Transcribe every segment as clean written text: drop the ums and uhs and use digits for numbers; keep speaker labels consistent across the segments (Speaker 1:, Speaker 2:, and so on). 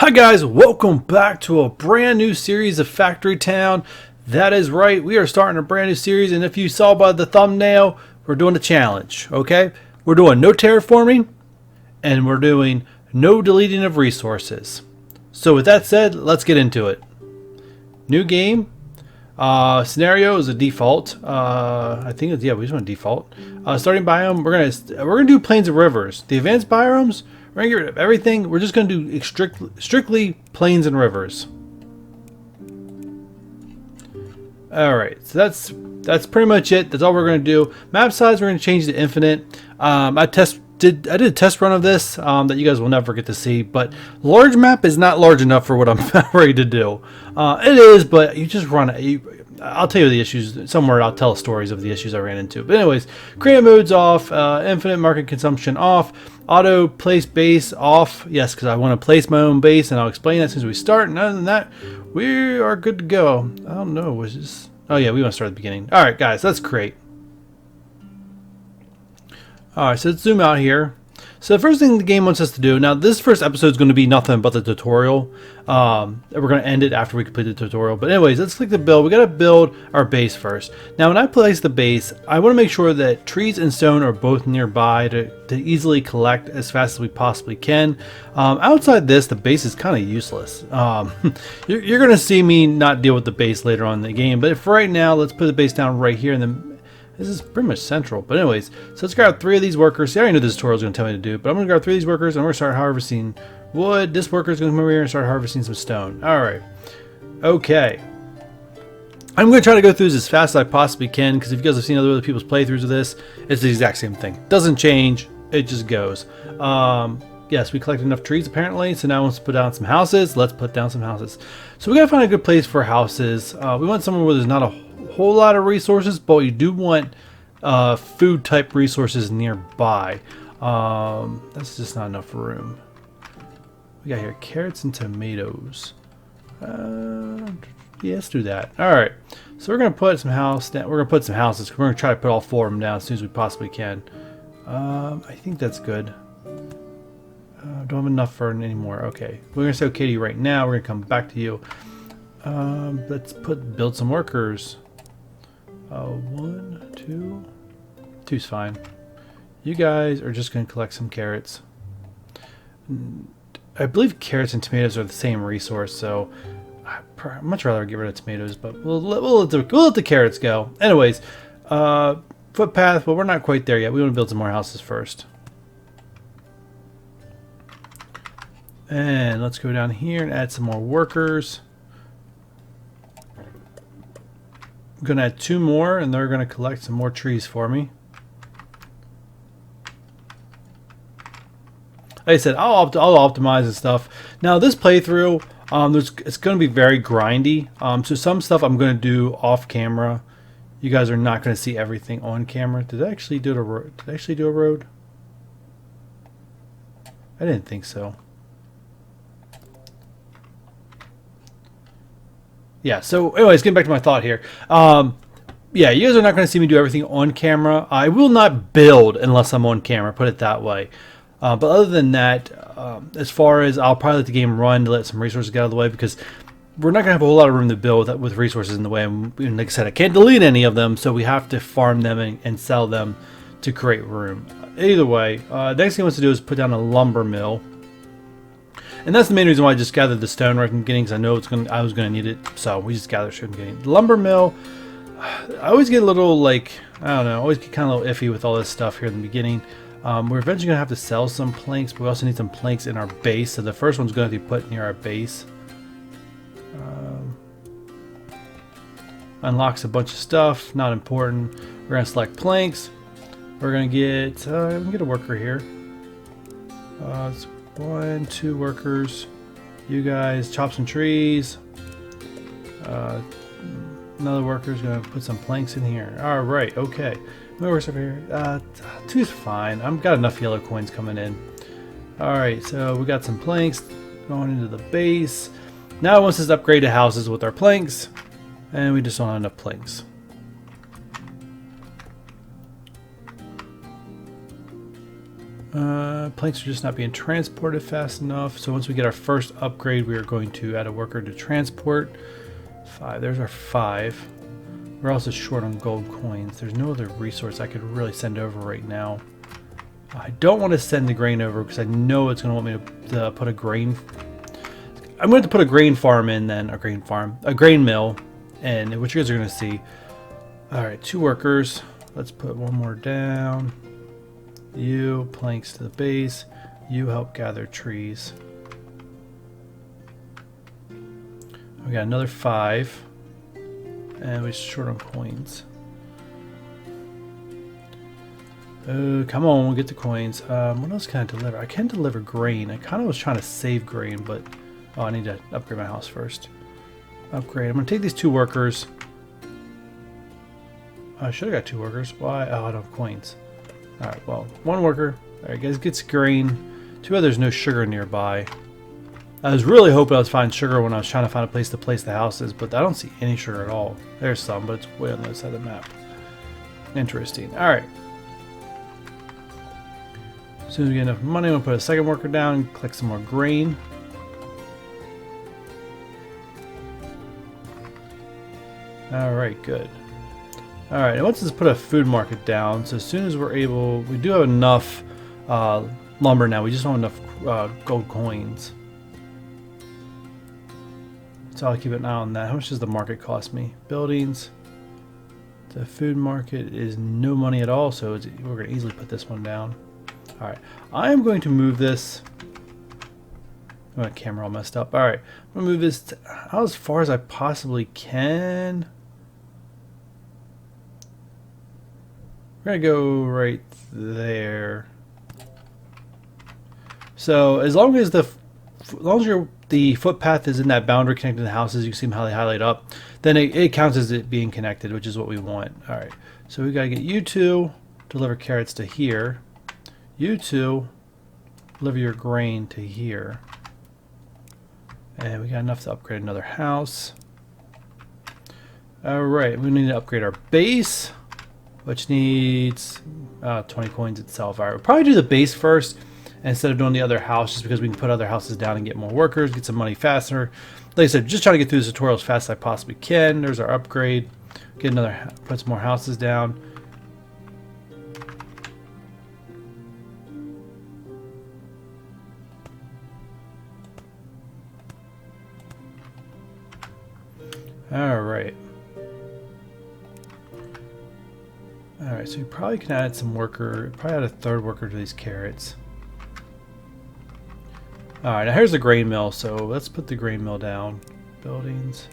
Speaker 1: Hi guys, welcome back to a brand new series of Factory Town. That is right, we are starting a brand new series, and if you saw by the thumbnail, we're doing a challenge, okay? We're doing no terraforming, and we're doing no deleting of resources. So with that said, let's get into it. New game. Scenario is a default. I think it's, yeah, we just want default. Starting biome, we're gonna do plains and rivers. The advanced biomes, we're gonna get rid of everything. We're just gonna do strictly plains and rivers. All right, so that's pretty much it. That's all we're gonna do. Map size, we're gonna change to infinite. I did a test run of this that you guys will never get to see, but large map is not large enough for what I'm ready to do. It is, but you just run it. I'll tell you the issues somewhere. I'll tell stories of the issues I ran into. But anyways, creative modes off, infinite market consumption off, auto place base off. Yes, because I want to place my own base, and I'll explain that since we start. And other than that, we are good to go. I don't know. Was this? Oh yeah, we want to start at the beginning. All right, guys, let's create. Alright, so let's zoom out here. So the first thing the game wants us to do, now this first episode is going to be nothing but the tutorial. We're going to end it after we complete the tutorial. But anyways, let's click the build. We got to build our base first. Now when I place the base, I want to make sure that trees and stone are both nearby to easily collect as fast as we possibly can. Outside this, the base is kind of useless. You're going to see me not deal with the base later on in the game. But for right now, let's put the base down right here and then this is pretty much central. But anyways, so let's grab 3 of these workers. See, I already know this tutorial is going to tell me to do, but I'm going to grab 3 of these workers and we're going to start harvesting wood. This worker is going to come over here and start harvesting some stone. Alright. Okay. I'm going to try to go through this as fast as I possibly can, because if you guys have seen other people's playthroughs of this, it's the exact same thing. Doesn't change. It just goes. Yes, we collected enough trees apparently, so now let's put down some houses. Let's put down some houses. So we got to find a good place for houses. We want somewhere where there's not a whole lot of resources, but you do want food type resources nearby. That's just not enough room. We got here carrots and tomatoes. Yeah, let's do that. All right, so we're gonna put some house down. We're gonna put some houses. We're gonna try to put all 4 of them down as soon as we possibly can. I think that's good. Don't have enough for any more. Okay, we're gonna say okay to you right now. We're gonna come back to you. Let's build some workers. 1, 2. 2's fine. You guys are just going to collect some carrots. I believe carrots and tomatoes are the same resource, so I'd much rather get rid of tomatoes, but we'll let the carrots go. Anyways, footpath, but we're not quite there yet. We want to build some more houses first. And let's go down here and add some more workers. I'm going to add 2 more, and they're going to collect some more trees for me. Like I said, I'll optimize and stuff. Now this playthrough, it's going to be very grindy. So some stuff I'm going to do off camera. You guys are not going to see everything on camera. Did I actually do a road? Did I actually do a road? I didn't think so. Yeah, so anyways, getting back to my thought here. Yeah, you guys are not going to see me do everything on camera. I will not build unless I'm on camera, put it that way. But other than that, as far as I'll probably let the game run to let some resources get out of the way, because we're not going to have a whole lot of room to build with resources in the way. And like I said, I can't delete any of them, so we have to farm them and sell them to create room. Either way, the next thing I want to do is put down a lumber mill. And that's the main reason why I just gathered the stone right from the beginning, because I know I was going to need it. So we just gathered straight from the beginning. The lumber mill, I always get a little, like, I don't know, I always get kind of a little iffy with all this stuff here in the beginning. We're eventually going to have to sell some planks, but we also need some planks in our base. So the first one's going to be put near our base. Unlocks a bunch of stuff, not important. We're going to select planks. We're going to get, a worker here. It's 1, 2 workers. You guys chop some trees. Another worker is going to put some planks in here. All right, okay. What's over here? 2's fine. I've got enough yellow coins coming in. All right, so we got some planks going into the base. Now it wants us to upgrade to houses with our planks, and we just don't have enough planks. Planks are just not being transported fast enough. So once we get our first upgrade, we are going to add a worker to transport. 5. There's our 5. We're also short on gold coins. There's no other resource I could really send over right now. I don't want to send the grain over because I know it's going to want me to put a grain. I'm going to put a grain farm in then, a grain mill, and which you guys are going to see. All right, 2 workers. Let's put one more down. You, planks to the base. You help gather trees. We got another 5. And we're short on coins. Oh, come on, we'll get the coins. What else can I deliver? I can deliver grain. I kind of was trying to save grain, but... Oh, I need to upgrade my house first. Upgrade. I'm going to take these 2 workers. I should have got 2 workers. Why? Oh, I don't have coins. Alright, well, 1 worker. Alright, guys, gets grain. Too bad there's no sugar nearby. I was really hoping I was finding sugar when I was trying to find a place to place the houses, but I don't see any sugar at all. There's some, but it's way on the other side of the map. Interesting. Alright. As soon as we get enough money, I'm going to put a 2nd worker down and collect some more grain. Alright, good. Alright, and let's just put a food market down. So as soon as we're able, we do have enough lumber now. We just don't have enough gold coins. So I'll keep an eye on that. How much does the market cost me? Buildings. The food market is no money at all, so we're going to easily put this one down. Alright, I am going to move this. My camera all messed up. Alright, I'm going to move this out as far as I possibly can. We're going to go right there. So as long as the footpath is in that boundary connecting the houses, you see how they highlight up, then it counts as it being connected, which is what we want. All right, so we got to get you 2 deliver carrots to here. You 2 deliver your grain to here. And we got enough to upgrade another house. All right, we need to upgrade our base, which needs 20 coins itself. All right, we'll probably do the base first instead of doing the other house, just because we can put other houses down and get more workers, get some money faster. Like I said, just trying to get through this tutorial as fast as I possibly can. There's our upgrade. Get another, put some more houses down. All right. Alright, so you probably can add some worker, probably add a 3rd worker to these carrots. Alright, now here's the grain mill, so let's put the grain mill down. Buildings,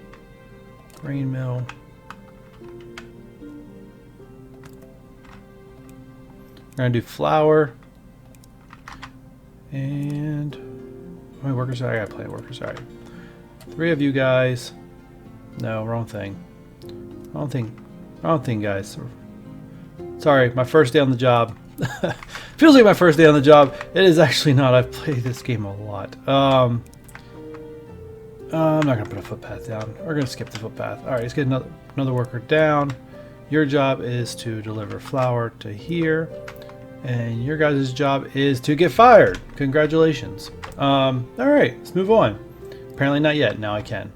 Speaker 1: grain mill. We're going to do flour. And how many workers? I got plenty of workers. Alright. 3 of you guys. No, wrong thing. Wrong thing, guys. Sorry, my first day on the job. Feels like my first day on the job. It is actually not. I've played this game a lot. I'm not going to put a footpath down. We're going to skip the footpath. Alright, let's get another worker down. Your job is to deliver flour to here. And your guys' job is to get fired. Congratulations. Alright, let's move on. Apparently not yet. Now I can.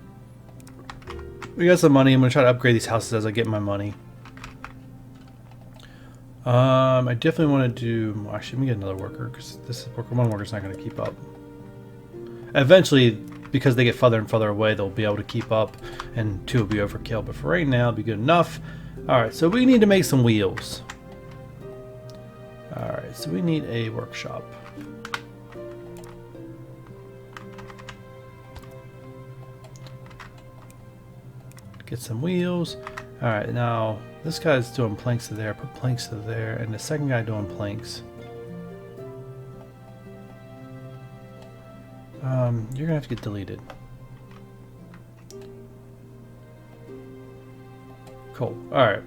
Speaker 1: We got some money. I'm going to try to upgrade these houses as I get my money. I definitely want to do... Actually, let me get another worker, because this one worker's not going to keep up. Eventually, because they get further and further away, they'll be able to keep up, and 2 will be overkill. But for right now, it'll be good enough. Alright, so we need to make some wheels. Alright, so we need a workshop. Get some wheels. Alright, now this guy's doing planks to there, put planks to there, and the second guy doing planks. You're gonna have to get deleted. Cool. Alright.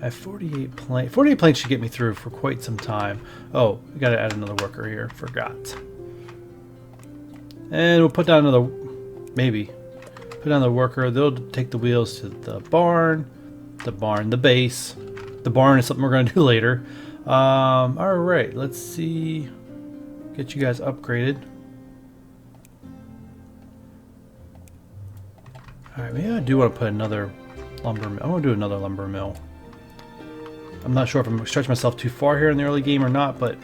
Speaker 1: I have 48 planks. 48 planks should get me through for quite some time. Oh, we gotta add another worker here. Forgot. And we'll put down another... Maybe. Put down the worker. They'll take the wheels to the barn, the base, The barn is something we're going to do later. All right, let's see. Get you guys upgraded. All right, maybe I do want to put another lumber mill. I want to do another lumber mill. I'm not sure if I'm stretching myself too far here in the early game or not, but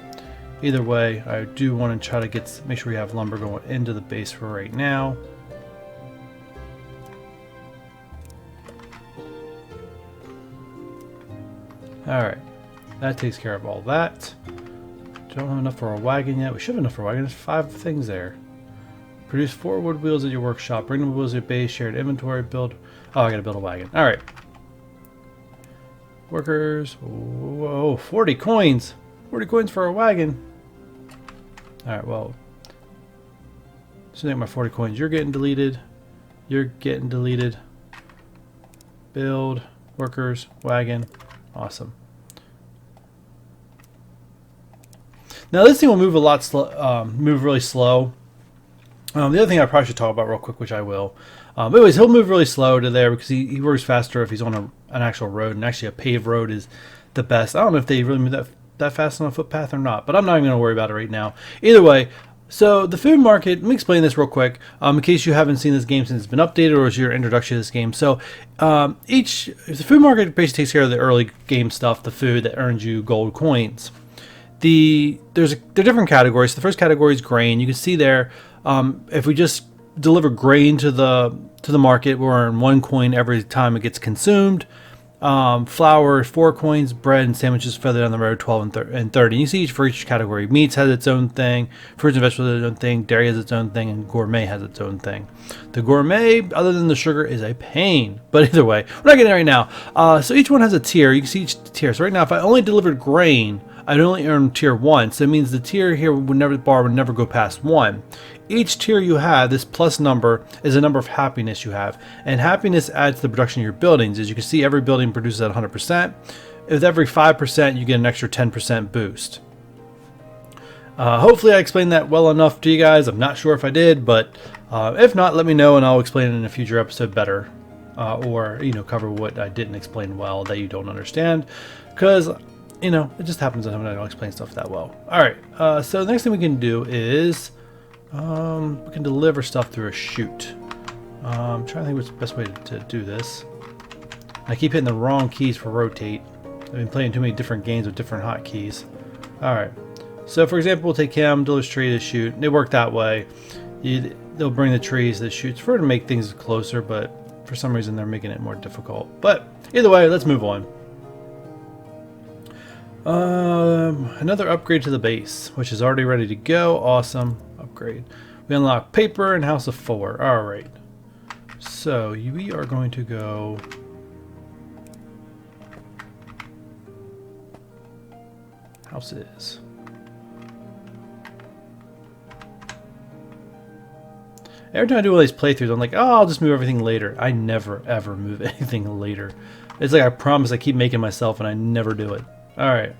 Speaker 1: either way, I do want to try to make sure we have lumber going into the base for right now. Alright, that takes care of all that. Don't have enough for a wagon yet. We should have enough for a wagon. There's 5 things there. Produce 4 wood wheels at your workshop. Bring the wheels to your base. Shared inventory. Build. Oh, I gotta build a wagon. Alright. Workers. Whoa, 40 coins. 40 coins for a wagon. Alright, well. So I think my 40 coins. You're getting deleted. You're getting deleted. Build. Workers. Wagon. Awesome. Now this thing will move a lot move really slow. The other thing I probably should talk about real quick, which I will. But anyways, he'll move really slow to there because he works faster if he's on an actual road, and actually a paved road is the best. I don't know if they really move that fast on a footpath or not, but I'm not even going to worry about it right now. Either way, so the food market, let me explain this real quick in case you haven't seen this game since it's been updated or it's your introduction to this game. So the food market basically takes care of the early game stuff, the food that earns you gold coins. There are different categories. The first category is grain. You can see there, if we just deliver grain to the market, we'll earn 1 coin every time it gets consumed. Flour, 4 coins. Bread and sandwiches further down the road, 12 and 30. And you see for each category. Meats has its own thing. Fruits and vegetables has its own thing. Dairy has its own thing. And gourmet has its own thing. The gourmet, other than the sugar, is a pain. But either way, we're not getting there right now. So each one has a tier. You can see each tier. So right now, if I only delivered grain, I'd only earn tier 1. So it means the tier here would never go past 1. Each tier you have, this plus number, is a number of happiness you have. And happiness adds to the production of your buildings. As you can see, every building produces at 100%. With every 5%, you get an extra 10% boost. Hopefully I explained that well enough to you guys. I'm not sure if I did, but if not, let me know and I'll explain it in a future episode better. Or, cover what I didn't explain well that you don't understand. Because, it just happens when I don't explain stuff that well. Alright, so the next thing we can do is we can deliver stuff through a chute. I'm trying to think what's the best way to do this. I keep hitting the wrong keys for rotate. I've been playing too many different games with different hotkeys. Alright, so for example, we'll take him, deliver tree to chute. They work that way. They'll bring the trees to the chutes for to make things closer, but for some reason they're making it more difficult. But either way, let's move on. Another upgrade to the base, which is already ready to go. Awesome. Upgrade. We unlock paper and House of 4. Alright. So we are going to go houses. Every time I do one of these playthroughs, I'm like, oh, I'll just move everything later. I never ever move anything later. It's like I promise I keep making myself and I never do it. Alright.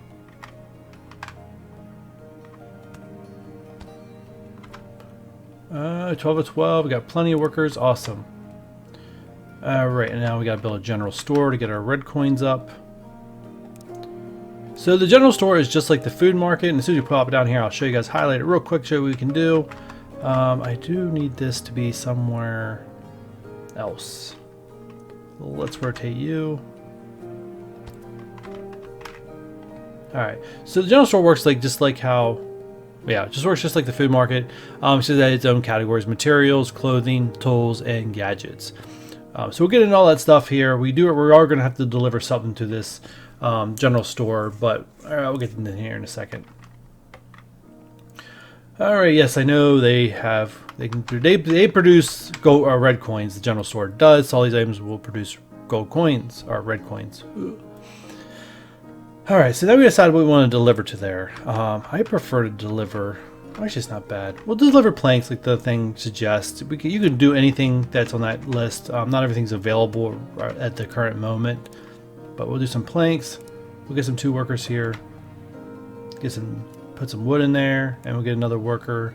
Speaker 1: Uh, 12 of 12. We got plenty of workers. Awesome. Alright, and now we got to build a general store to get our red coins up. So the general store is just like the food market, and as soon as you pop it down here, I'll show you guys, highlight it real quick, show you what we can do. I do need this to be somewhere else. Let's rotate you. Alright, so the general store works just like how, yeah, it just works just like the food market. It says that its own categories: materials, clothing, tools, and gadgets. So we'll get into all that stuff here. We are going to have to deliver something to this general store, but we'll get into here in a second. Alright, yes, I know they produce gold or red coins. The general store does. So all these items will produce gold coins or red coins. Alright, so now we decided what we want to deliver to there. I prefer to deliver, actually it's not bad. We'll deliver planks like the thing suggests. You can do anything that's on that list. Not everything's available at the current moment, but we'll do some planks. We'll get some 2 workers here. Put some wood in there, and we'll get another worker.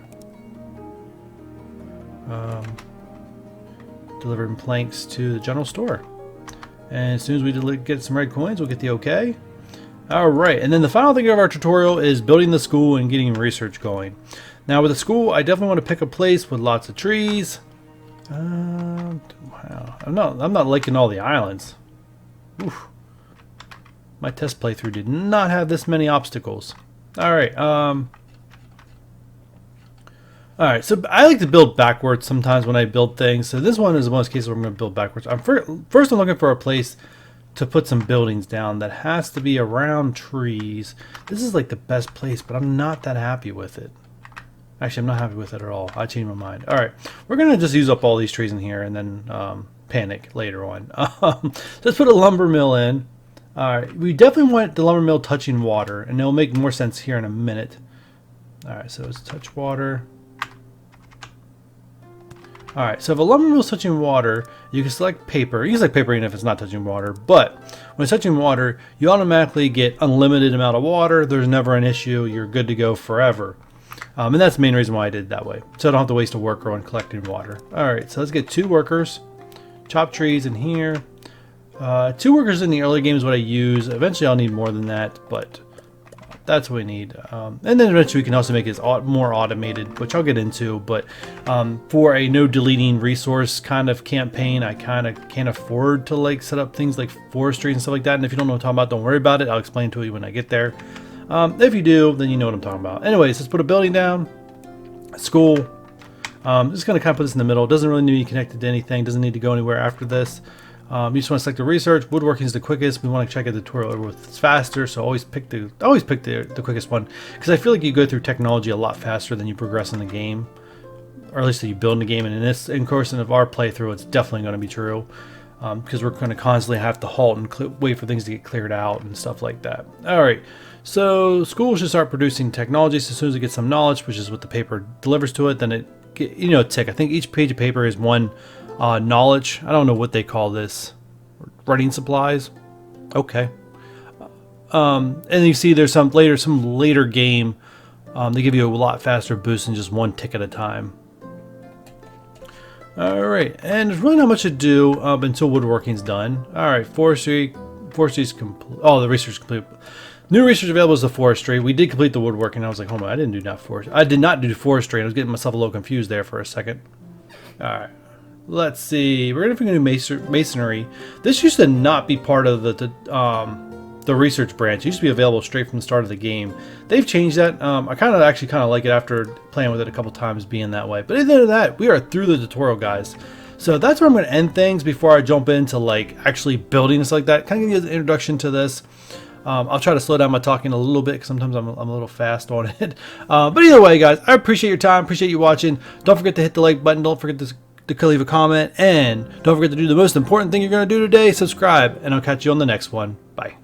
Speaker 1: Delivering planks to the general store. And as soon as we get some red coins, we'll get the okay. Alright, and then the final thing of our tutorial is building the school and getting research going. Now with the school, I definitely want to pick a place with lots of trees. Wow. I'm not liking all the islands. Oof. My test playthrough did not have this many obstacles. Alright, Alright, so I like to build backwards sometimes when I build things. So this one is one of those cases where I'm going to build backwards. First I'm looking for a place to put some buildings down that has to be around trees. This is like the best place, but I'm not that happy with it. Actually, I'm not happy with it at all. I changed my mind. Alright, we're going to just use up all these trees in here and then panic later on. Let's put a lumber mill in. Alright, we definitely want the lumber mill touching water, and it'll make more sense here in a minute. Alright, so let's touch water. Alright, so if a lumber mill is touching water, you can select paper. You can select paper even if it's not touching water, but when it's touching water, you automatically get unlimited amount of water. There's never an issue. You're good to go forever. And that's the main reason why I did it that way. So I don't have to waste a worker on collecting water. Alright, so let's get 2 workers. Chop trees in here. 2 workers in the early game is what I use. Eventually I'll need more than that, but that's what we need. And then eventually we can also make it more automated, which I'll get into. But for a no deleting resource kind of campaign, I kind of can't afford to like set up things like forestry and stuff like that. And if you don't know what I'm talking about, don't worry about it. I'll explain to you when I get there. If you do, then you know what I'm talking about. Anyways, let's put a building down. School. Just going to kind of put this in the middle. It doesn't really need to be connected to anything. Doesn't need to go anywhere after this. You just want to select the research. Woodworking is the quickest. We want to check a tutorial over with it's faster, so always pick the quickest one, because I feel like you go through technology a lot faster than you progress in the game, or at least that you build in the game. And in course of our playthrough, it's definitely going to be true, because we're going to constantly have to halt and wait for things to get cleared out and stuff like that. All right, so school should start producing technology. So as soon as it gets some knowledge, which is what the paper delivers to it, then it tick. I think each page of paper is one. Knowledge. I don't know what they call this. Writing supplies. Okay. And you see there's some later game. They give you a lot faster boost than just 1 tick at a time. Alright, and there's really not much to do until woodworking's done. Alright, forestry's complete. Oh, the research is complete. New research available is the forestry. We did complete the woodworking. I was like, hold on, I did not do forestry. I was getting myself a little confused there for a second. Alright. Let's see. We're going to do masonry. This used to not be part of the research branch. It used to be available straight from the start of the game. They've changed that. I actually kind of like it after playing with it a couple times being that way. But at the end of that, we are through the tutorial, guys. So that's where I'm going to end things before I jump into like actually building stuff like that. Kind of give you an introduction to this. I'll try to slow down my talking a little bit because sometimes I'm a little fast on it. But either way, guys, I appreciate your time. Appreciate you watching. Don't forget to hit the like button. Don't forget to leave a comment, and don't forget to do the most important thing you're going to do today, subscribe, and I'll catch you on the next one. Bye.